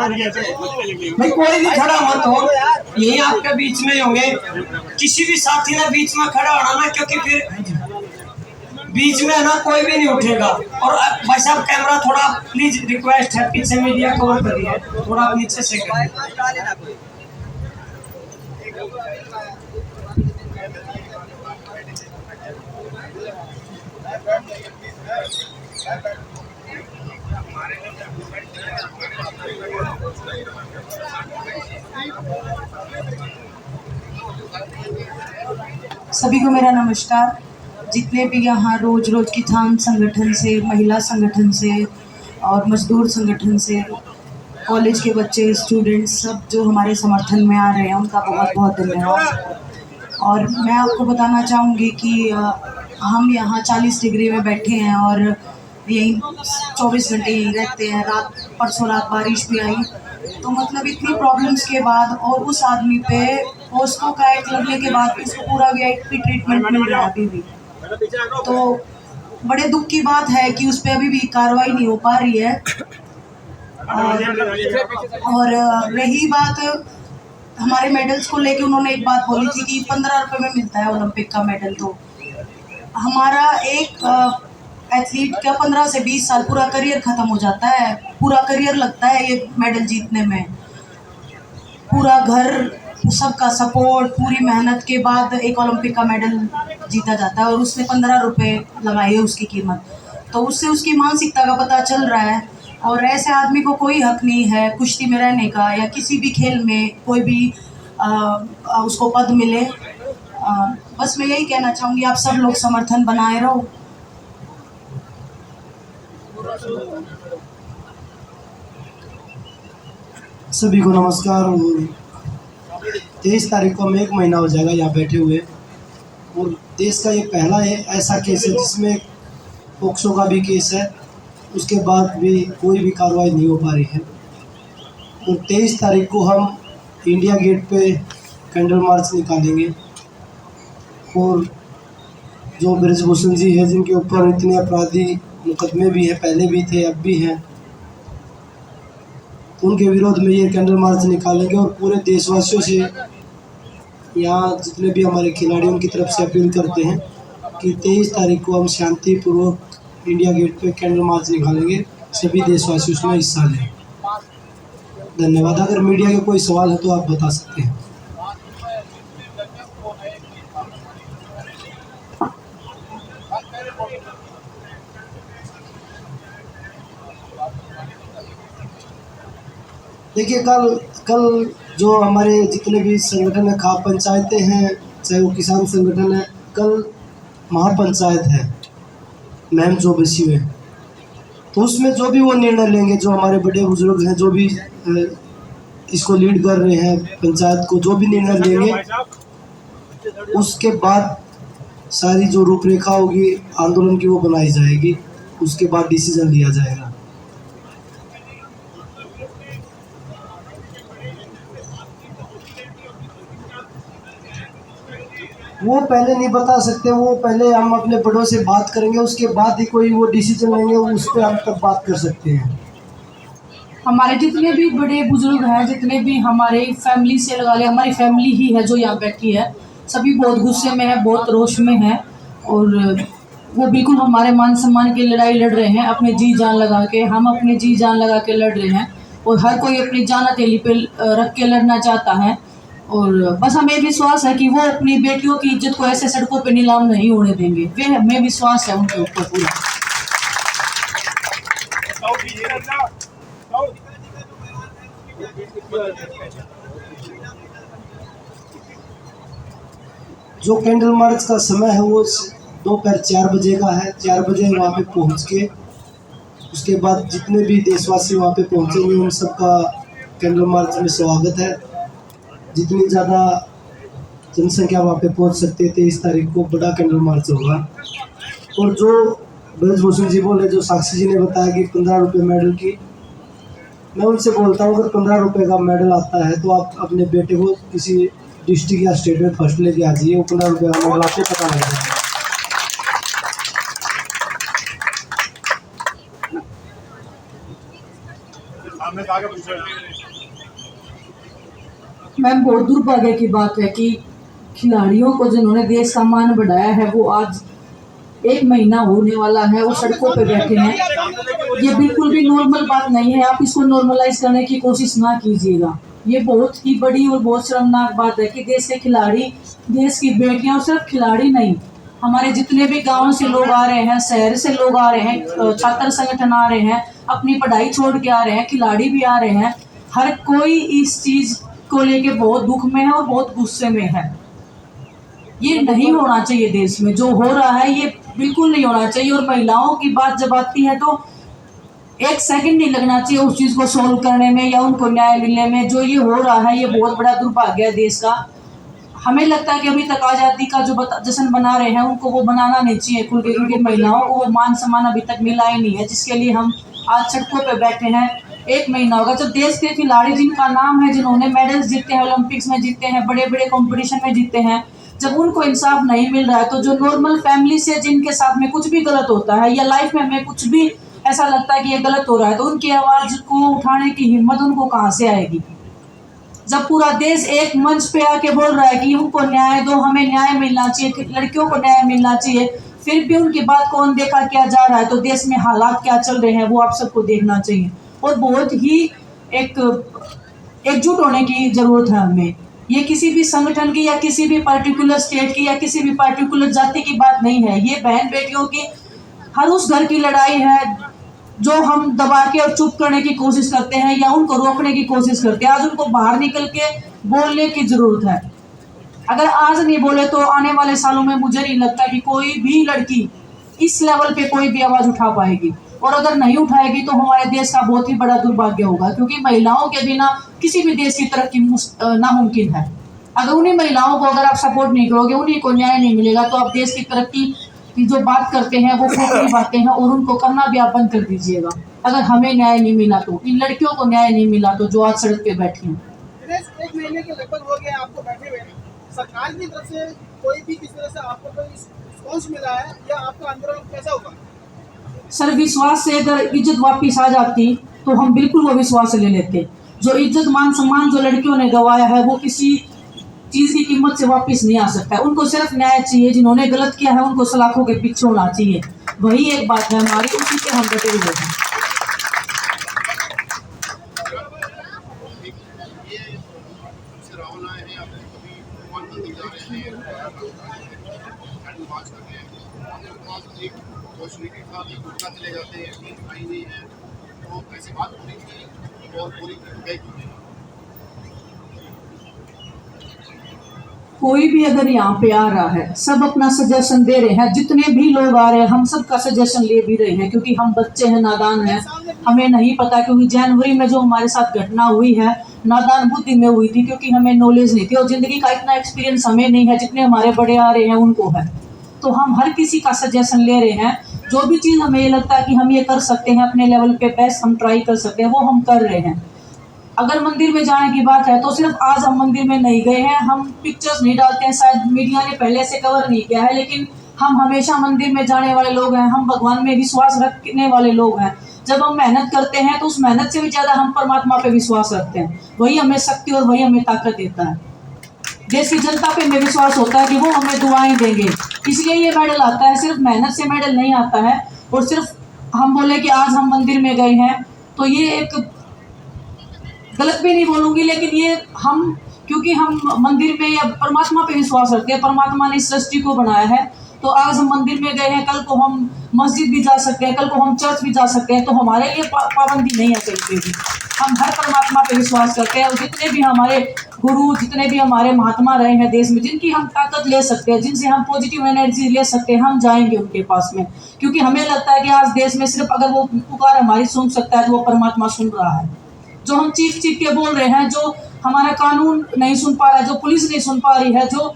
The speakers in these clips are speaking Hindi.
भाई कोई भी खड़ा मत हो, यही आपके बीच में होंगे। किसी भी साथी ने बीच में खड़ा होना ना, क्योंकि फिर बीच में ना कोई भी नहीं उठेगा। और भाई साहब कैमरा थोड़ा प्लीज रिक्वेस्ट है, पीछे मीडिया कवर करिए, थोड़ा नीचे से करिए। सभी को मेरा नमस्कार। जितने भी यहाँ रोज रोज किसान संगठन से, महिला संगठन से और मजदूर संगठन से, कॉलेज के बच्चे, स्टूडेंट्स, सब जो हमारे समर्थन में आ रहे हैं, उनका बहुत बहुत धन्यवाद। और मैं आपको बताना चाहूँगी कि हम यहाँ 40 डिग्री में बैठे हैं और यहीं 24 घंटे यहीं रहते हैं। परसों रात बारिश भी आई, तो मतलब इतनी प्रॉब्लम्स के बाद और उस आदमी पे पोस्को का एक्ट लगने के बाद भी उसको पूरा वीआईपी ट्रीटमेंट मिल रहा है अभी भी। तो बड़े दुख की बात है कि उस पर अभी भी कार्रवाई नहीं हो पा रही है। और रही बात हमारे मेडल्स को लेके, उन्होंने एक बात बोली थी कि 15 रुपये में मिलता है ओलंपिक का मेडल। तो हमारा एक एथलीट का 15 से 20 साल पूरा करियर खत्म हो जाता है, पूरा करियर लगता है ये मेडल जीतने में। पूरा घर, सबका सपोर्ट, पूरी मेहनत के बाद एक ओलंपिक का मेडल जीता जाता है और उसने 15 रुपये लगाई है उसकी कीमत। तो उससे उसकी मानसिकता का पता चल रहा है। और ऐसे आदमी को कोई हक नहीं है कुश्ती में रहने का या किसी भी खेल में कोई भी उसको पद मिले। बस मैं यही कहना चाहूँगी, आप सब लोग समर्थन बनाए रहो। सभी को नमस्कार। 23 तारीख को हम 1 महीना हो जाएगा यहाँ बैठे हुए, और देश का ये पहला है ऐसा केस है जिसमें पोक्सो का भी केस है, उसके बाद भी कोई भी कार्रवाई नहीं हो पा रही है। और 23 तारीख को हम इंडिया गेट पे कैंडल मार्च निकालेंगे, और जो ब्रजभूषण जी है जिनके ऊपर इतने अपराधी मुकदमे भी हैं, पहले भी थे अब भी हैं, उनके विरोध में ये कैंडल मार्च निकालेंगे। और पूरे देशवासियों से यहाँ जितने भी हमारे खिलाड़ी उनकी तरफ से अपील करते हैं कि 23 तारीख को हम शांतिपूर्वक इंडिया गेट पे कैंडल मार्च निकालेंगे। सभी देशवासी उसमें हिस्सा लें। धन्यवाद। अगर मीडिया के कोई सवाल है तो आप बता सकते हैं। देखिए, कल जो हमारे जितने भी संगठन है, खाप पंचायतें हैं, चाहे वो किसान संगठन है, कल महापंचायत है मैम जो बसी हुए, तो उसमें जो भी वो निर्णय लेंगे, जो हमारे बड़े बुजुर्ग हैं, जो भी इसको लीड कर रहे हैं पंचायत को, जो भी निर्णय लेंगे, उसके बाद सारी जो रूपरेखा होगी आंदोलन की वो बनाई जाएगी, उसके बाद डिसीजन लिया जाएगा। वो पहले नहीं बता सकते, वो पहले हम अपने बड़ों से बात करेंगे, उसके बाद ही कोई वो डिसीजन लेंगे, उस पर हम तब बात कर सकते हैं। हमारे जितने भी बड़े बुजुर्ग हैं, जितने भी हमारे फैमिली से लगा ले, हमारी फैमिली ही है जो यहाँ बैठी है, सभी बहुत गुस्से में है, बहुत रोष में है। और वो बिल्कुल हमारे मान सम्मान की लड़ाई लड़ रहे हैं, अपने जी जान लगा के। हम अपने जी जान लगा के लड़ रहे हैं और हर कोई अपनी जान हथेली पे रख के लड़ना चाहता है। और बस हमें विश्वास है कि वो अपनी बेटियों की इज्जत को ऐसे सड़कों पे नीलाम नहीं होने देंगे। वे हमें विश्वास है उनके ऊपर पूरा। जो कैंडल मार्च का समय है वो दोपहर 4 बजे का है। 4 बजे वहाँ पे पहुँच के उसके बाद जितने भी देशवासी वहाँ पे पहुँचेंगे उन सबका कैंडल मार्च में स्वागत है। जितनी ज़्यादा जनसंख्या वहाँ पे पहुँच सकती है, 23 तारीख को बड़ा कैंडल मार्च होगा। और जो ब्रजभूषण जी बोले, जो साक्षी जी ने बताया कि 15 रुपये मेडल की, मैं उनसे बोलता हूँ अगर 15 रुपये का मेडल आता है तो आप अपने बेटे को किसी डिस्ट्रिक्ट या स्टेट में फर्स्ट लेके आ जाइए, वो 15 रुपये का मेडल आपको पता लग जाएगा। मैम बहुत दुर्भाग्य की बात है कि खिलाड़ियों को जिन्होंने देश का मान बढ़ाया है वो आज 1 महीना होने वाला है वो सड़कों पे बैठे हैं। ये बिल्कुल भी नॉर्मल बात नहीं है, आप इसको नॉर्मलाइज करने की कोशिश ना कीजिएगा। ये बहुत ही बड़ी और बहुत शर्मनाक बात है कि देश के खिलाड़ी, देश की बेटियां, और सिर्फ खिलाड़ी नहीं, हमारे जितने भी गांव से लोग आ रहे हैं, शहर से लोग आ रहे हैं, छात्र संगठन आ रहे हैं, अपनी पढ़ाई छोड़ के आ रहे हैं, खिलाड़ी भी आ रहे हैं, हर कोई इस चीज को लेके बहुत दुख में है और बहुत गुस्से में है। ये नहीं होना चाहिए देश में, जो हो रहा है ये बिल्कुल नहीं होना चाहिए। और महिलाओं की बात जब आती है तो 1 सेकंड नहीं लगना चाहिए उस चीज को सोल्व करने में या उनको न्याय मिलने में। जो ये हो रहा है ये बहुत बड़ा दुर्भाग्य है देश का। हमें लगता है कि अभी तक आजादी का जो जश्न बना रहे हैं उनको वो बनाना नहीं चाहिए खुल के, क्योंकि महिलाओं को वो मान सम्मान अभी तक मिला ही नहीं है, जिसके लिए हम आज सड़कों पे बैठे हैं। 1 महीना होगा जब देश के खिलाड़ी जिनका नाम है, जिन्होंने मेडल्स जीते हैं, ओलंपिक्स में जीते हैं, बड़े बड़े कॉम्पिटिशन में जीते हैं, जब उनको इंसाफ नहीं मिल रहा है, तो जो नॉर्मल फैमिली से जिनके साथ में कुछ भी गलत होता है या लाइफ में हमें कुछ भी ऐसा लगता है कि ये गलत हो रहा है, तो उनकी आवाज को उठाने की हिम्मत उनको कहाँ से आएगी? जब पूरा देश एक मंच पे आके बोल रहा है कि उनको न्याय दो, हमें न्याय मिलना चाहिए, लड़कियों को न्याय मिलना चाहिए, फिर भी उनकी बात को अनदेखा किया जा रहा है, तो देश में हालात क्या चल रहे हैं वो आप सबको देखना चाहिए। और बहुत ही एकजुट होने की जरूरत है हमें। ये किसी भी संगठन की या किसी भी पर्टिकुलर स्टेट की या किसी भी पर्टिकुलर जाति की बात नहीं है। ये बहन बेटियों की हर उस घर की लड़ाई है जो हम दबा के और चुप करने की कोशिश करते हैं या उनको रोकने की कोशिश करते हैं। आज उनको बाहर निकल के बोलने की जरूरत है। अगर आज नहीं बोले तो आने वाले सालों में मुझे नहीं लगता कि कोई भी लड़की इस लेवल पे कोई भी आवाज उठा पाएगी, और अगर नहीं उठाएगी तो हमारे देश का बहुत ही बड़ा दुर्भाग्य होगा, क्योंकि महिलाओं के बिना किसी भी देश की तरक्की नामुमकिन है। अगर उन्हीं महिलाओं को अगर आप सपोर्ट नहीं करोगे, उन्हीं को न्याय नहीं मिलेगा, तो आप देश की तरक्की की जो बात करते हैं वो खोखली बातें हैं, और उनको करना भी आप बंद कर दीजिएगा। अगर हमें न्याय नहीं मिला तो, इन लड़कियों को न्याय नहीं मिला तो, जो आज सड़क पे बैठी हैं। 1 महीने के लगभग हो गया आपको बैठे हुए, सरकार की तरफ से कोई भी किसी तरह से आपको कोई रिस्पॉन्स मिला है या आपका आंदोलन कैसा होगा? सर, विश्वास से अगर इज्जत वापिस आ जाती तो हम बिल्कुल वो विश्वास ले लेते। जो इज्जत मान सम्मान जो लड़कियों ने गंवाया है वो किसी चीज की कीमत से वापस नहीं आ सकता है। उनको सिर्फ न्याय चाहिए, जिन्होंने गलत किया है उनको सलाखों के पीछे होना चाहिए। वही एक बात है हमारी, उसी पे हम डटे हुए हैं। कोई भी अगर यहाँ पे आ रहा है, सब अपना सजेशन दे रहे हैं, जितने भी लोग आ रहे हैं हम सबका सजेशन ले भी रहे हैं, क्योंकि हम बच्चे हैं, नादान हैं, हमें नहीं पता। क्योंकि जनवरी में जो हमारे साथ घटना हुई है नादान बुद्धि में हुई थी, क्योंकि हमें नॉलेज नहीं थी और जिंदगी का इतना एक्सपीरियंस हमें नहीं है जितने हमारे बड़े आ रहे हैं उनको है। तो हम हर किसी का सजेशन ले रहे हैं। जो भी चीज़ हमें ये लगता है कि हम ये कर सकते हैं, अपने लेवल पे बेस्ट हम ट्राई कर सकते हैं, वो हम कर रहे हैं। अगर मंदिर में जाने की बात है तो सिर्फ आज हम मंदिर में नहीं गए हैं, हम पिक्चर्स नहीं डालते हैं, शायद मीडिया ने पहले से कवर नहीं किया है, लेकिन हम हमेशा मंदिर में जाने वाले लोग हैं, हम भगवान में विश्वास रखने वाले लोग हैं। जब हम मेहनत करते हैं तो उस मेहनत से भी ज़्यादा हम परमात्मा पे विश्वास रखते हैं, वही हमें शक्ति और वही हमें ताकत देता है। देश की जनता पे हमें विश्वास होता है कि वो हमें दुआएं देंगे, इसलिए ये मेडल आता है। सिर्फ मेहनत से मेडल नहीं आता है। और सिर्फ हम बोले कि आज हम मंदिर में गए हैं तो ये एक गलत भी नहीं बोलूँगी, लेकिन ये हम क्योंकि हम मंदिर में या परमात्मा पे विश्वास रखते हैं, परमात्मा ने इस सृष्टि को बनाया है, तो आज हम मंदिर में गए हैं, कल को हम मस्जिद भी जा सकते हैं, कल को हम चर्च भी जा सकते हैं। तो हमारे लिए पाबंदी नहीं है कहीं पे भी। हम हर परमात्मा पे विश्वास करते हैं और जितने भी हमारे गुरु, जितने भी हमारे महात्मा रहे हैं देश में, जिनकी हम ताकत ले सकते हैं, जिनसे हम पॉजिटिव एनर्जी ले सकते हैं, हम जाएंगे उनके पास में। क्योंकि हमें लगता है कि आज देश में सिर्फ अगर वो पुकार हमारी सुन सकता है तो वो परमात्मा सुन रहा है। जो हम चीख चीख के बोल रहे हैं, जो हमारा कानून नहीं सुन पा रहा है, जो पुलिस नहीं सुन पा रही है, जो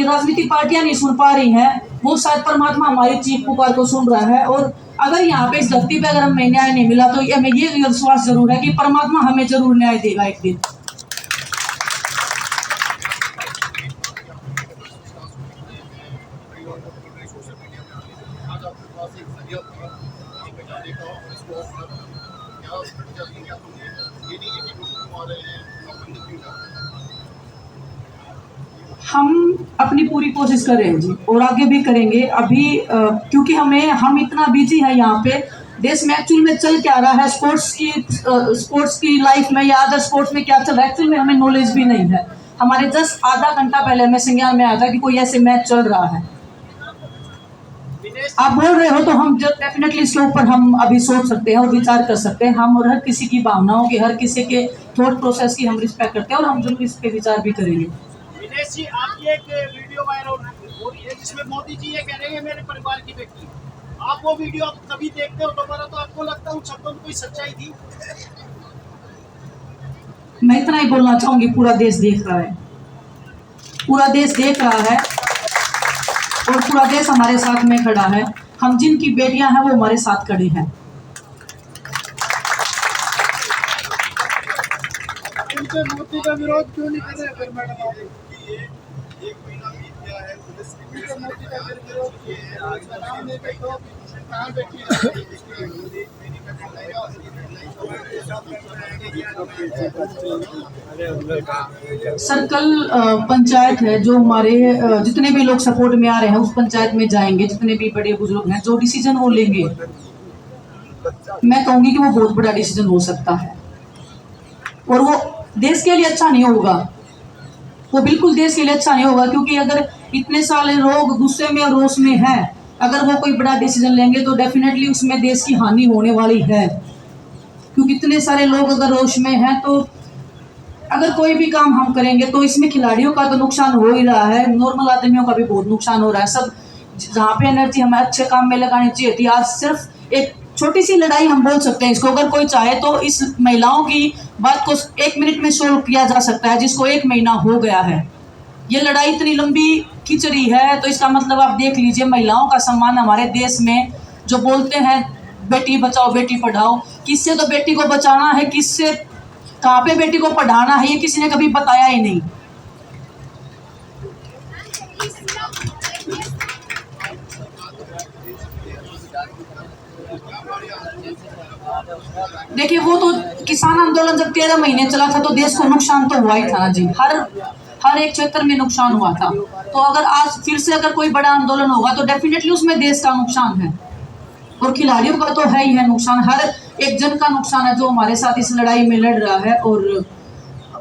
राजनीतिक पार्टियां नहीं सुन पा रही हैं, वो शायद परमात्मा हमारी चीख पुकार को सुन रहा है। और अगर यहाँ पे इस धरती पे अगर हमें न्याय नहीं मिला तो हमें ये विश्वास जरूर है कि परमात्मा हमें जरूर न्याय देगा एक दिन। हम अपनी पूरी कोशिश कर रहे हैं जी, और आगे भी करेंगे। अभी क्योंकि हम इतना बिजी है यहाँ पे, देश में एक्चुअल में चल क्या रहा है, स्पोर्ट्स की लाइफ में या अदर स्पोर्ट्स में क्या चल रहा है, एक्चुअल में हमें नॉलेज भी नहीं है। हमारे जस्ट आधा घंटा पहले हमें संज्ञान में आया था कि कोई ऐसे मैच चल रहा है। आप बोल रहे हो तो हम डेफिनेटली इसके ऊपर हम अभी सोच सकते हैं और विचार कर सकते हैं। हम और हर किसी की भावनाओं की, हर किसी के थॉट प्रोसेस की हम रिस्पेक्ट करते हैं और हम जरूर इस पे विचार भी करेंगे। विनेश जी, आपकी एक वीडियो वायरल हो रही है जिसमें मोदी जी ये कह रहे हैं मेरे परिवार की बेटी। आप वो वीडियो आप कभी देखते हो दोबारा तो आपको लगता है उन शब्दों में कोई सच्चाई थी? मैं इतना ही बोलना चाहूंगी, पूरा देश देख रहा है, पूरा देश देख रहा है और पूरा देश हमारे साथ में खड़ा है। हम जिनकी बेटियां हैं वो हमारे साथ खड़ी हैं। इनसे मोदी का विरोध क्यों नहीं कर रहे फिर मैडम आप? मोदी का विरोध नाम लेके तो कहाँ बैठी सर्कल पंचायत है जो हमारे जितने भी लोग सपोर्ट में आ रहे हैं उस पंचायत में जाएंगे। जितने भी बड़े बुजुर्ग हैं, जो डिसीजन वो लेंगे, मैं कहूंगी कि वो बहुत बड़ा डिसीजन हो सकता है और वो देश के लिए अच्छा नहीं होगा। वो बिल्कुल देश के लिए अच्छा नहीं होगा, क्योंकि अगर इतने सारे लोग गुस्से में और रोष में हैं, अगर वो कोई बड़ा डिसीजन लेंगे तो डेफिनेटली उसमें देश की हानि होने वाली है। क्योंकि इतने सारे लोग अगर रोष में हैं तो अगर कोई भी काम हम करेंगे तो इसमें खिलाड़ियों का तो नुकसान हो ही रहा है, नॉर्मल आदमियों का भी बहुत नुकसान हो रहा है। सब जहाँ पे एनर्जी हमें अच्छे काम में लगानी चाहिए थी, आज सिर्फ एक छोटी सी लड़ाई हम बोल सकते हैं इसको, अगर कोई चाहे तो इस महिलाओं की बात को 1 मिनट में सोल्व किया जा सकता है, जिसको 1 महीना हो गया है। ये लड़ाई इतनी लंबी खिंच रही है तो इसका मतलब आप देख लीजिए, महिलाओं का सम्मान हमारे देश में जो बोलते हैं बेटी बचाओ बेटी पढ़ाओ, किससे तो बेटी को बचाना है, किससे कहाँ पे बेटी को पढ़ाना है, ये किसी ने कभी बताया ही नहीं। देखिए, वो तो किसान आंदोलन जब 13 महीने चला था तो देश को नुकसान तो हुआ ही था ना जी, हर एक क्षेत्र में नुकसान हुआ था। तो अगर आज फिर से अगर कोई बड़ा आंदोलन होगा तो डेफिनेटली उसमें देश का नुकसान है और खिलाड़ियों का तो है ही है नुकसान, हर एक जन का नुकसान है जो हमारे साथ इस लड़ाई में लड़ रहा है। और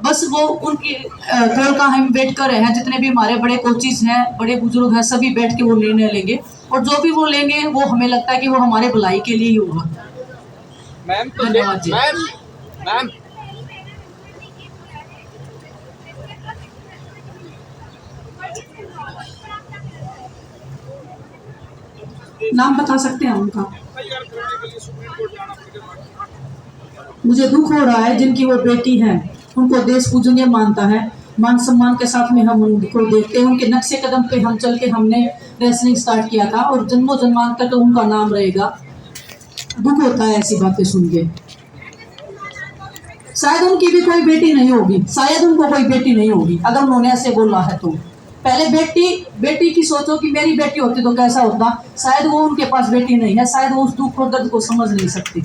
बस वो उनकी कॉल का हम वेट कर रहे हैं। जितने भी हमारे बड़े कोचिज हैं, बड़े बुजुर्ग हैं, सभी बैठ के वो निर्णय लेंगे और जो भी वो लेंगे वो हमें लगता है कि वो हमारे भलाई के लिए ही होगा। मैम तो धन्यवाद जी। मैम नाम बता सकते हैं उनका? मुझे दुख हो रहा है जिनकी वो बेटी है, उनको देश पूजनीय मानता है, मान सम्मान के साथ में हम उनको देखते हैं। उनके नक्शे कदम पे हम चल के हमने रेसलिंग स्टार्ट किया था और जन्मों जन्मांतर तो उनका नाम रहेगा। दुख होता है ऐसी बातें सुन के। शायद उनकी भी कोई बेटी नहीं होगी, शायद उनको कोई बेटी नहीं होगी अगर उन्होंने ऐसे बोला है तो। पहले बेटी की सोचो कि मेरी बेटी होती तो कैसा होता। शायद वो उनके पास बेटी नहीं है, शायद वो उस दुख और दर्द को समझ नहीं सकती।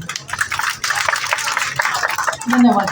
धन्यवाद।